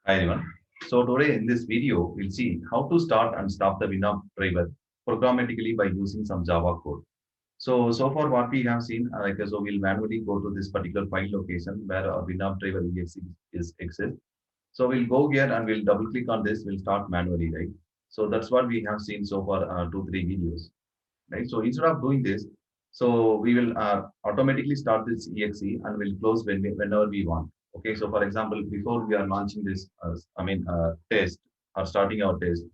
Hi everyone. So today in this video, we'll see how to start and stop the WinAppDriver programmatically by using some Java code. So far what we have seen, so we'll manually go to this particular file location where our WinAppDriver.exe is exists. So we'll go here and we'll double click on this. We'll start manually, right? So that's what we have seen so far, 2, 3 videos, right? So instead of doing this, so we will automatically start this exe and we'll close whenever we want. Okay, so for example, before we are launching this, test or starting our test,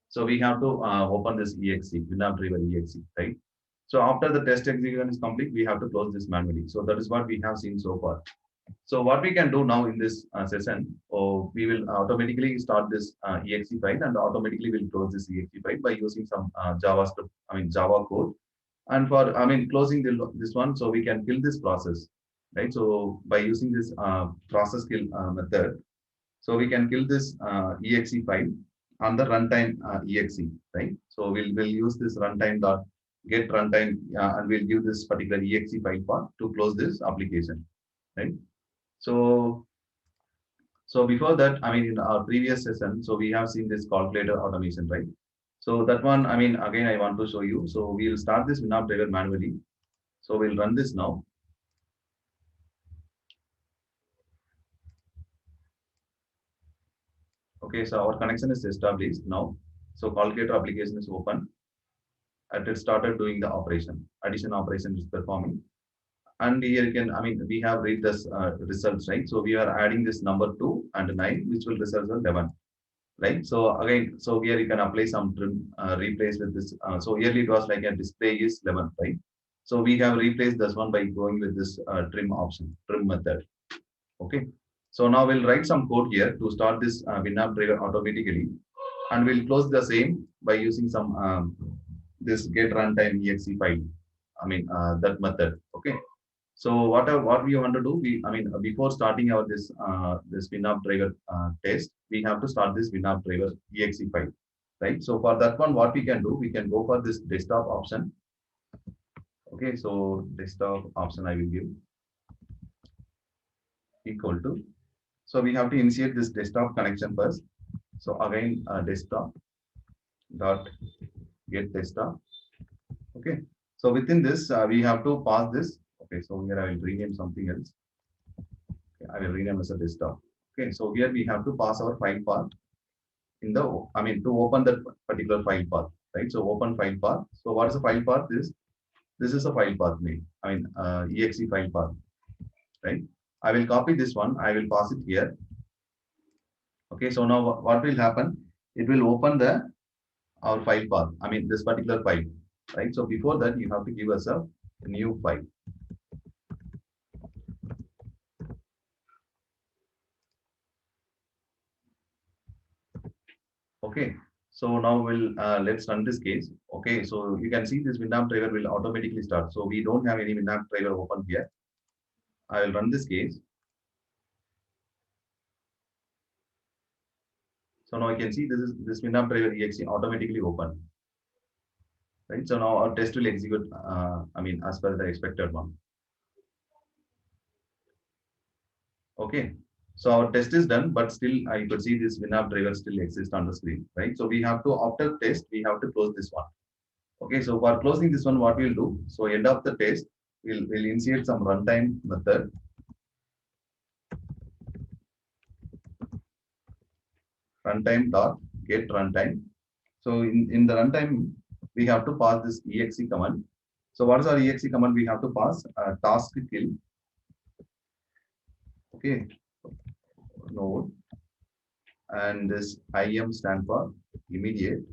so we have to open this exe, WinAppDriver.exe, right? So after the test execution is complete, we have to close this manually. So that is what we have seen so far. So what we can do now in this session, we will automatically start this exe file and automatically will close this exe file by using some JavaScript, Java code. And for, closing this one, so we can kill this process, right? So by using this process kill method, so we can kill this exe file on the runtime exe, right? So we'll use this runtime.getRuntime and we'll give this particular exe file path to close this application, right? So, so before that, in our previous session, so we have seen this calculator automation, right? So that one, again, I want to show you. So we'll start this WinAppDriver manually. So we'll run this now. Okay, so our connection is established now. So calculator application is open and it started doing the operation. Addition operation is performing. And here you can, we have read this results, right? So we are adding this number 2 and 9, which will result in 11. Right. So again, so here you can apply some trim, replace with this. So earlier it was like a display is 11, right? So we have replaced this one by going with this trim option, trim method. Okay. So now we'll write some code here to start this WinAppDriver automatically, and we'll close the same by using some this get runtime exe file. That method. Okay. So what we want to do, before starting our this WinAppDriver test, we have to start this WinAppDriver exe file, right? So for that one, what we can do, we can go for this desktop option. Okay, so desktop option I will give equal to. So we have to initiate this desktop connection first. So again, desktop dot get desktop. Okay, so within this, we have to pass this. Okay, so here I will rename something else. Okay, I will rename as a desktop. Okay, so here we have to pass our file path in the, to open that particular file path, right? So open file path. So what is the file path? This is a file path name. Exe file path, right? I will copy this one. I will pass it here. Okay, so now what will happen? It will open our file path. This particular file, right? So before that, you have to give us a new file. Okay, so now let's run this case. Okay, so you can see this WinAppDriver will automatically start. So we don't have any WinAppDriver open here. I will run this case. So now you can see this WinAppDriver exe automatically open. Right. So now our test will execute. As per the expected one. Okay. So our test is done, but still you could see this WinAppDriver still exists on the screen, right? So we have to, after test, we have to close this one. Okay. So for closing this one, what we'll do? So end of the test, we'll initiate some runtime method. Runtime dot get runtime. So in the runtime, we have to pass this exe command. So what is our exe command? We have to pass taskkill. Okay, node, and this IM stand for immediate,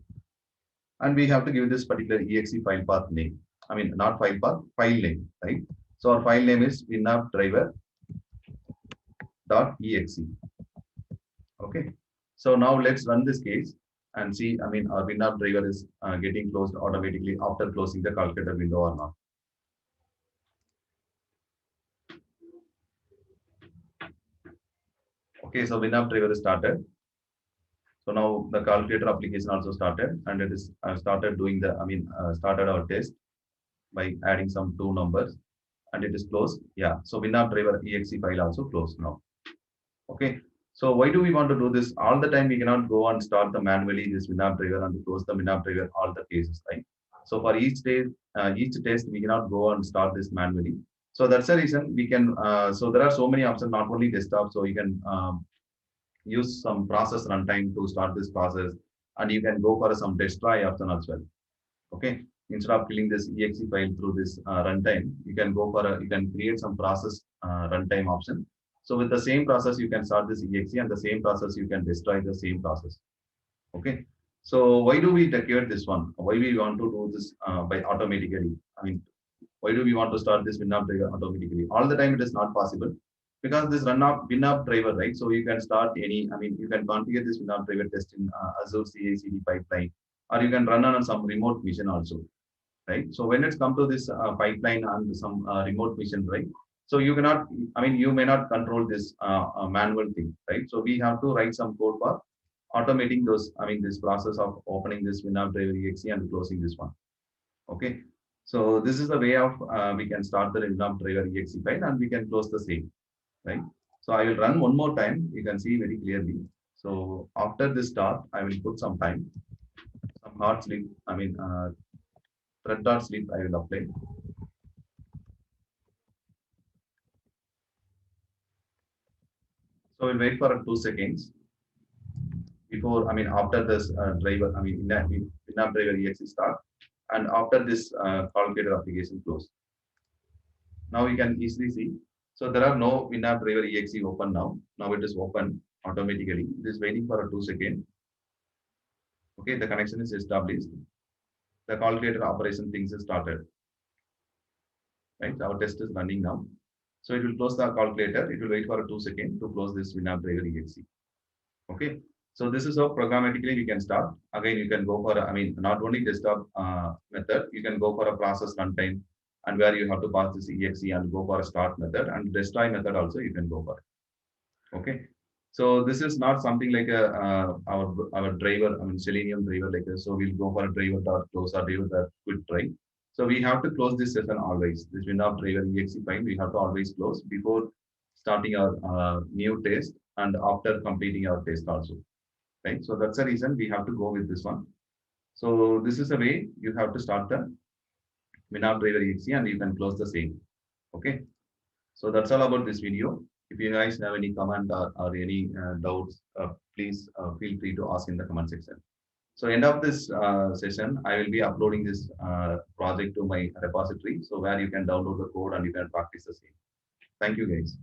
and we have to give this particular exe file path name. Not file path, file name, right? So our file name is WinAppDriver.exe. Okay, so now let's run this case and see. Our WinAppDriver is getting closed automatically after closing the calculator window or not. Okay, so WinAppDriver is started. So now the calculator application also started, and it is started doing the, started our test by adding some 2 numbers, and it is closed. Yeah, so WinAppDriver exe file also closed now. Okay, So why do we want to do this all the time? We cannot go and start the manually this WinAppDriver and close the WinAppDriver all the cases, right? So for each test, we cannot go and start this manually. So that's the reason we can. So there are so many options, not only desktop. So you can use some process runtime to start this process, and you can go for some destroy option as well. Okay, instead of killing this exe file through this runtime, you can go for you can create some process runtime option. So with the same process, you can start this exe, and the same process you can destroy the same process. Okay. So why do we declare this one? Why we want to do this by automatically? I mean, why do we want to start this WinUp driver automatically? All the time it is not possible because this WinUp driver, right? So you can start any, I mean, you can configure this WinUp driver test in Azure CI/CD pipeline, or you can run on some remote mission also, right? So when it's come to this pipeline and some remote mission, right? So you cannot, I mean, you may not control this manual thing, right? So we have to write some code for automating those, I mean, this process of opening this WinAppDriver.exe and closing this one. Okay. So this is the way of we can start the WinAppDriver.exe file and we can close the same, right? So I will run one more time. You can see very clearly. So after this start, I will put some time, some hard sleep. I mean, thread dot sleep. I will apply. So we'll wait for 2 seconds before. I mean, after this driver. I mean, WinAppDriver.exe start, and after this calculator application close. Now we can easily see. So there are no WinAppDriver.exe open now. Now it is open automatically. It is waiting for 2 seconds. Okay, the connection is established. The calculator operation things is started. Right, our test is running now. So it will close the calculator. It will wait for 2 seconds to close this WinAppDriver.exe. Okay, so this is how programmatically we can start. Again, you can go for, I mean, not only desktop method, you can go for a process runtime and where you have to pass this exe and go for a start method, and destroy method also you can go for it. Okay, so this is not something like a our driver, I mean Selenium driver like this. So we'll go for a driver dot close or driver dot quit try. So we have to close this session always. This WinAppDriver.exe file we have to always close before starting our new test and after completing our test also. Right. So that's the reason we have to go with this one. So this is the way you have to start the WinAppDriver.exe and you can close the same. Okay. So that's all about this video. If you guys have any comment or any doubts, please feel free to ask in the comment section. So end of this session, I will be uploading this project to my repository. So where you can download the code and you can practice the same. Thank you guys.